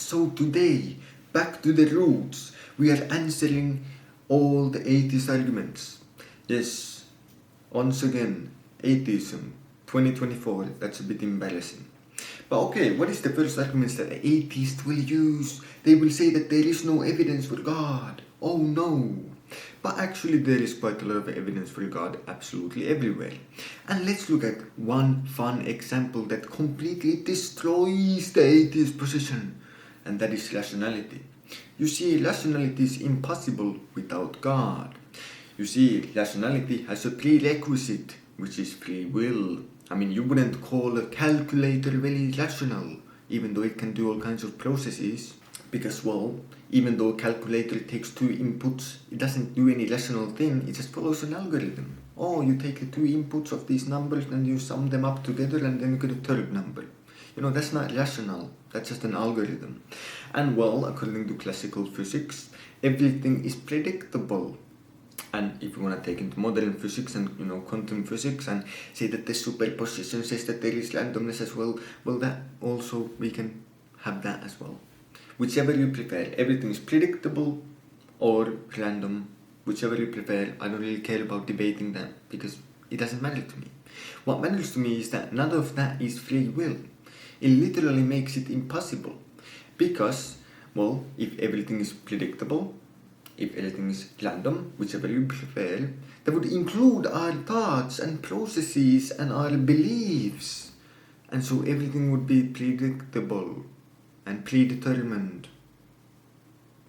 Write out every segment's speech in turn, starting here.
So today, back to the roots, we are answering all the atheist arguments. Yes, once again, atheism, 2024, that's a bit embarrassing. But okay, what is the first argument that the atheist will use? They will say that there is no evidence for God. Oh no. But actually there is quite a lot of evidence for God absolutely everywhere. And let's look at one fun example that completely destroys the atheist position. And that is rationality. You see, rationality is impossible without God. You see, rationality has a prerequisite, which is free will. I mean, you wouldn't call a calculator very rational, even though it can do all kinds of processes. Because, well, even though a calculator takes 2 inputs, it doesn't do any rational thing, it just follows an algorithm. Oh, you take the 2 inputs of these numbers and you sum them up together and then you get a third number. You know, that's not rational, that's just an algorithm. And well, according to classical physics, everything is predictable. And if you want to take into modern physics and, you know, quantum physics and say that the superposition says that there is randomness as well, well, that also, we can have that as well. Whichever you prefer, everything is predictable or random, whichever you prefer. I don't really care about debating that because it doesn't matter to me. What matters to me is that none of that is free will. It literally makes it impossible because, well, if everything is predictable, if everything is random, whichever you prefer, that would include our thoughts and processes and our beliefs. And so everything would be predictable and predetermined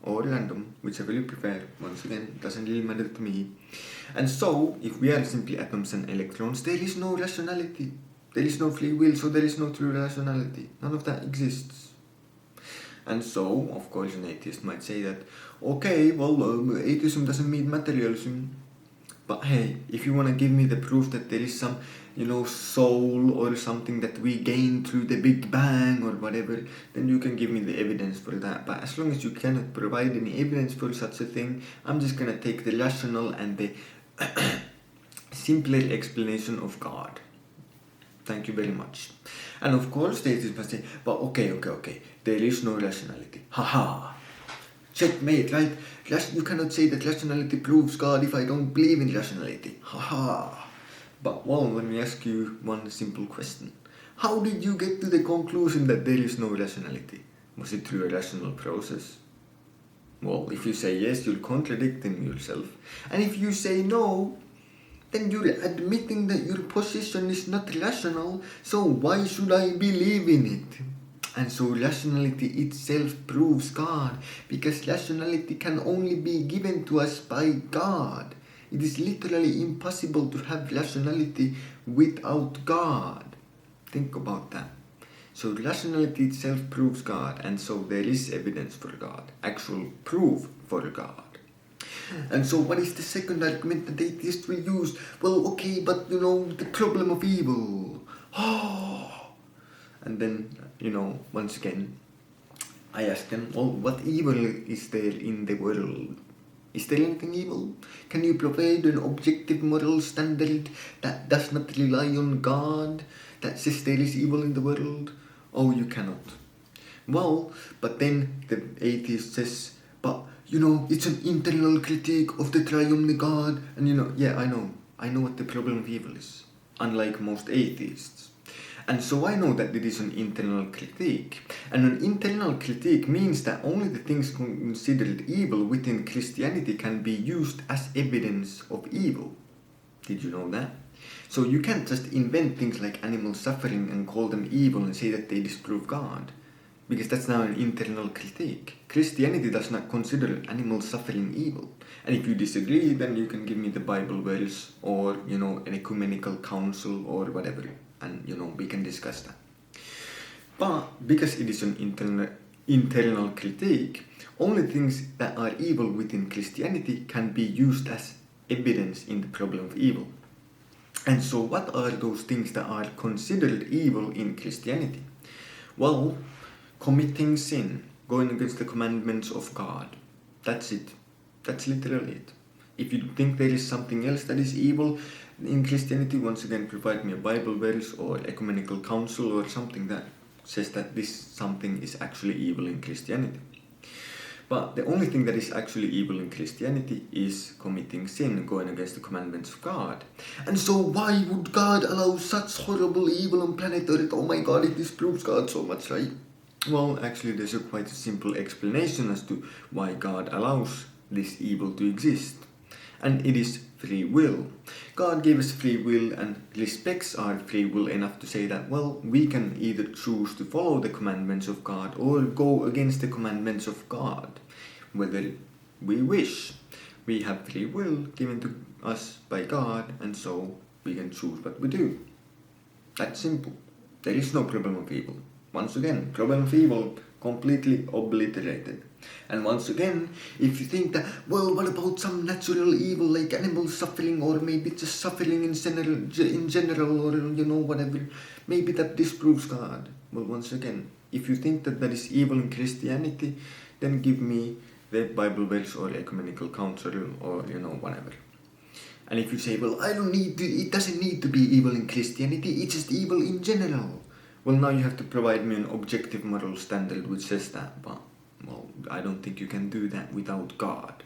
or random, whichever you prefer. Once again, doesn't really matter to me. And so, if we are simply atoms and electrons, there is no rationality. There is no free will, so there is no true rationality. None of that exists. And so, of course, an atheist might say that, okay, well, atheism doesn't mean materialism. But hey, if you want to give me the proof that there is some, you know, soul or something that we gain through the Big Bang or whatever, then you can give me the evidence for that. But as long as you cannot provide any evidence for such a thing, I'm just gonna take the rational and the simpler explanation of God. Thank you very much. And of course, the atheist must say, but okay, there is no rationality. Haha. Checkmate, right? You cannot say that rationality proves God if I don't believe in rationality. Haha. But well, let me ask you one simple question. How did you get to the conclusion that there is no rationality? Was it through a rational process? Well, if you say yes, you're contradicting yourself. And if you say no, then you're admitting that your position is not rational, so why should I believe in it? And so rationality itself proves God, because rationality can only be given to us by God. It is literally impossible to have rationality without God. Think about that. So rationality itself proves God, and so there is evidence for God, actual proof for God. And so what is the second argument that atheists will use? Well, okay, but you know, the problem of evil. And then, you know, once again, I ask them, well, what evil is there in the world? Is there anything evil? Can you provide an objective moral standard that does not rely on God, that says there is evil in the world? Oh, you cannot. Well, but then the atheist says, but you know, it's an internal critique of the triune God. And you know, yeah, I know what the problem of evil is, unlike most atheists. And so I know that it is an internal critique. And an internal critique means that only the things considered evil within Christianity can be used as evidence of evil. Did you know that? So you can't just invent things like animal suffering and call them evil and say that they disprove God, because that's now an internal critique. Christianity does not consider animal suffering evil. And if you disagree, then you can give me the Bible verse or, you know, an ecumenical council or whatever. And, you know, we can discuss that. But because it is an internal critique, only things that are evil within Christianity can be used as evidence in the problem of evil. And so what are those things that are considered evil in Christianity? Well, committing sin, going against the commandments of God. That's it. That's literally it. If you think there is something else that is evil in Christianity, once again, provide me a Bible verse or ecumenical council or something that says that this something is actually evil in Christianity. But the only thing that is actually evil in Christianity is committing sin, going against the commandments of God. And so why would God allow such horrible evil on planet Earth? Oh my God, it disproves God so much, right? Well, actually there's a quite a simple explanation as to why God allows this evil to exist. And it is free will. God gave us free will and respects our free will enough to say that, well, we can either choose to follow the commandments of God or go against the commandments of God, whether we wish. We have free will given to us by God, and so we can choose what we do. That's simple. There is no problem of evil. Once again, problem of evil completely obliterated. And once again, if you think that, well, what about some natural evil like animal suffering, or maybe just suffering in general, or whatever, maybe that disproves God. Well, once again, if you think that that is evil in Christianity, then give me the Bible verse or ecumenical council or whatever. And if you say, well, it doesn't need to be evil in Christianity, it's just evil in general. Well, now you have to provide me an objective moral standard which says that, but well, I don't think you can do that without God.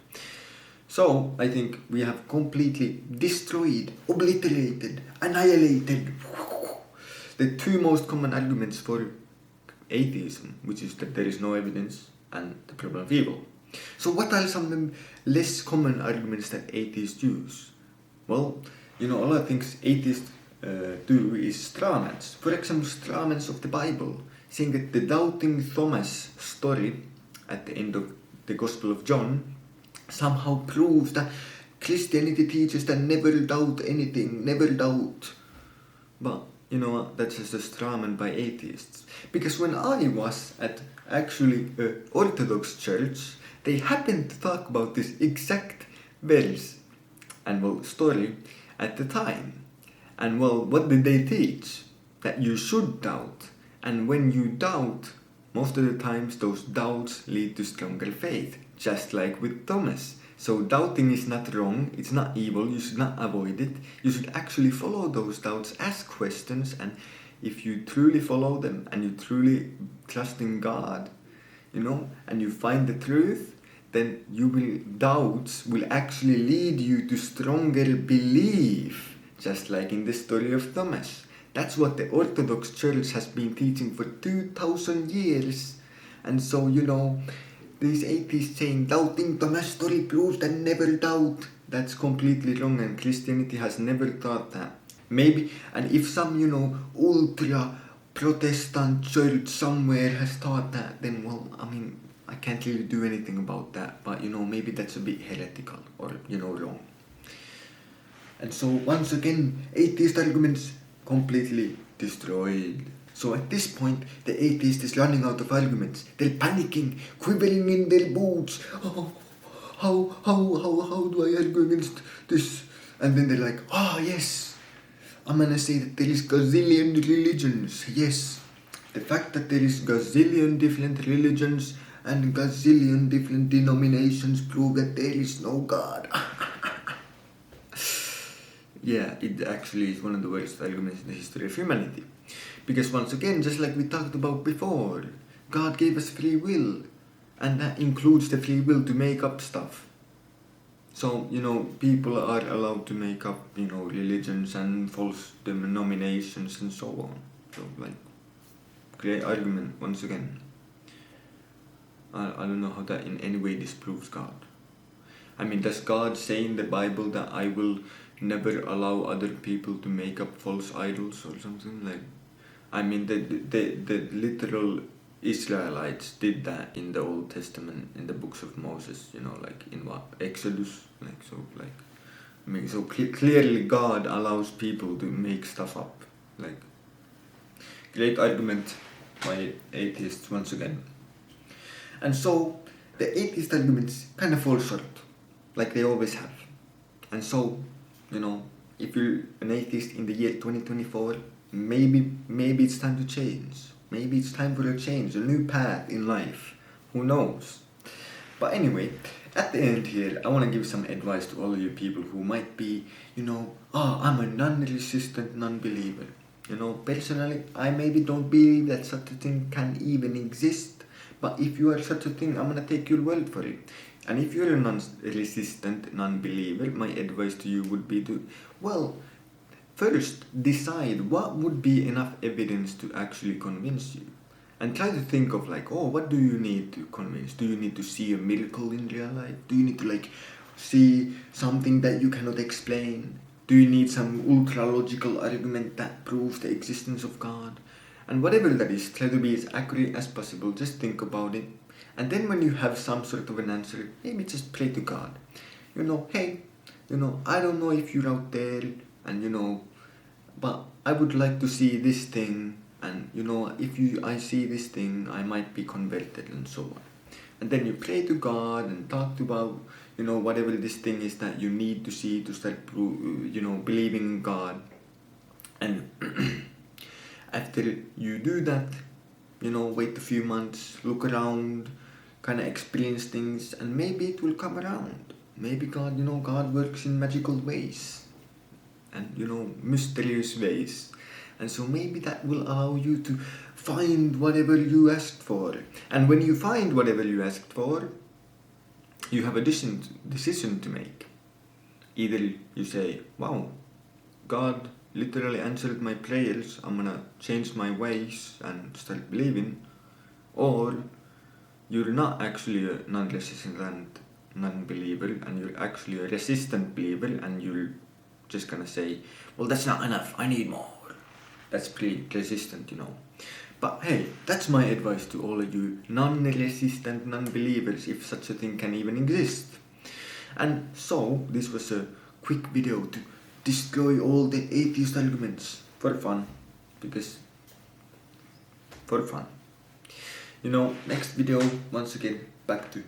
So, I think we have completely destroyed, obliterated, annihilated the two most common arguments for atheism, which is that there is no evidence and the problem of evil. So what are some less common arguments that atheists use? Well, a lot of things atheists do is strawmans. For example, strawmans of the Bible, saying that the doubting Thomas story at the end of the Gospel of John somehow proves that Christianity teaches that never doubt anything, never doubt. But you know what, that's just a strawman by atheists. Because when I was at actually an Orthodox church, they happened to talk about this exact verse and story at the time. And what did they teach? That you should doubt. And when you doubt, most of the times those doubts lead to stronger faith, just like with Thomas. So doubting is not wrong, it's not evil, you should not avoid it. You should actually follow those doubts, ask questions, and if you truly follow them and you truly trust in God, and you find the truth, then doubts will actually lead you to stronger belief, just like in the story of Thomas. That's what the Orthodox Church has been teaching for 2,000 years. And so, these atheists saying doubting Thomas' story proves that never doubt, that's completely wrong, and Christianity has never taught that. Maybe, and if some, ultra Protestant church somewhere has taught that, then I can't really do anything about that, but maybe that's a bit heretical or wrong. And so once again, atheist arguments completely destroyed. So at this point, the atheist is running out of arguments. They're panicking, quivering in their boots. Oh, how do I argue against this? And then they're like, yes, I'm gonna say that there is gazillion religions. Yes, the fact that there is gazillion different religions and gazillion different denominations prove that there is no God. Yeah, it actually is one of the worst arguments in the history of humanity. Because once again, just like we talked about before, God gave us free will, and that includes the free will to make up stuff. So, people are allowed to make up, religions and false denominations and so on. So, great argument once again. I don't know how that in any way disproves God. Does God say in the Bible that I will never allow other people to make up false idols or something? The literal Israelites did that in the Old Testament, in the books of Moses, in Exodus, so clearly God allows people to make stuff up, great argument by atheists once again. And so the atheist arguments kind of fall short, like they always have. And so, if you're an atheist in the year 2024, maybe it's time to change. Maybe it's time for a change, a new path in life. Who knows? But anyway, at the end here, I want to give some advice to all of you people who might be, I'm a non-resistant non-believer. You know, personally, I maybe don't believe that such a thing can even exist. But if you are such a thing, I'm gonna take your word for it. And if you're a non-resistant non-believer, my advice to you would be to, well, first decide what would be enough evidence to actually convince you. And try to think of like, oh, what do you need to convince? Do you need to see a miracle in real life? Do you need to like see something that you cannot explain? Do you need some ultra logical argument that proves the existence of God? And whatever that is, try to be as accurate as possible. Just think about it. And then when you have some sort of an answer, maybe just pray to God. You know, hey, you know, I don't know if you're out there, and you know, but I would like to see this thing, and you know, if I see this thing, I might be converted, and so on. And then you pray to God and talk about, you know, whatever this thing is that you need to see to start, you know, believing in God. And after you do that, you know, wait a few months, look around, kind of experience things, and maybe it will come around. Maybe God, you know, God works in magical ways and, you know, mysterious ways. And so maybe that will allow you to find whatever you asked for. And when you find whatever you asked for, you have a decision to make. Either you say, wow, God literally answered my prayers, I'm gonna change my ways and start believing. Or you're not actually a non-resistant non-believer, and you're actually a resistant believer, and you're just gonna say, well, that's not enough, I need more. That's pretty resistant, you know. But hey, that's my advice to all of you non-resistant non-believers, if such a thing can even exist. And so, this was a quick video to destroy all the atheist arguments for fun, because for fun. You know, next video, once again, back to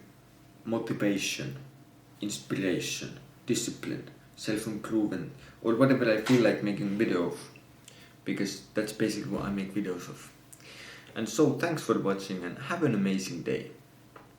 motivation, inspiration, discipline, self-improvement, or whatever I feel like making video of, because that's basically what I make videos of. And so, thanks for watching and have an amazing day.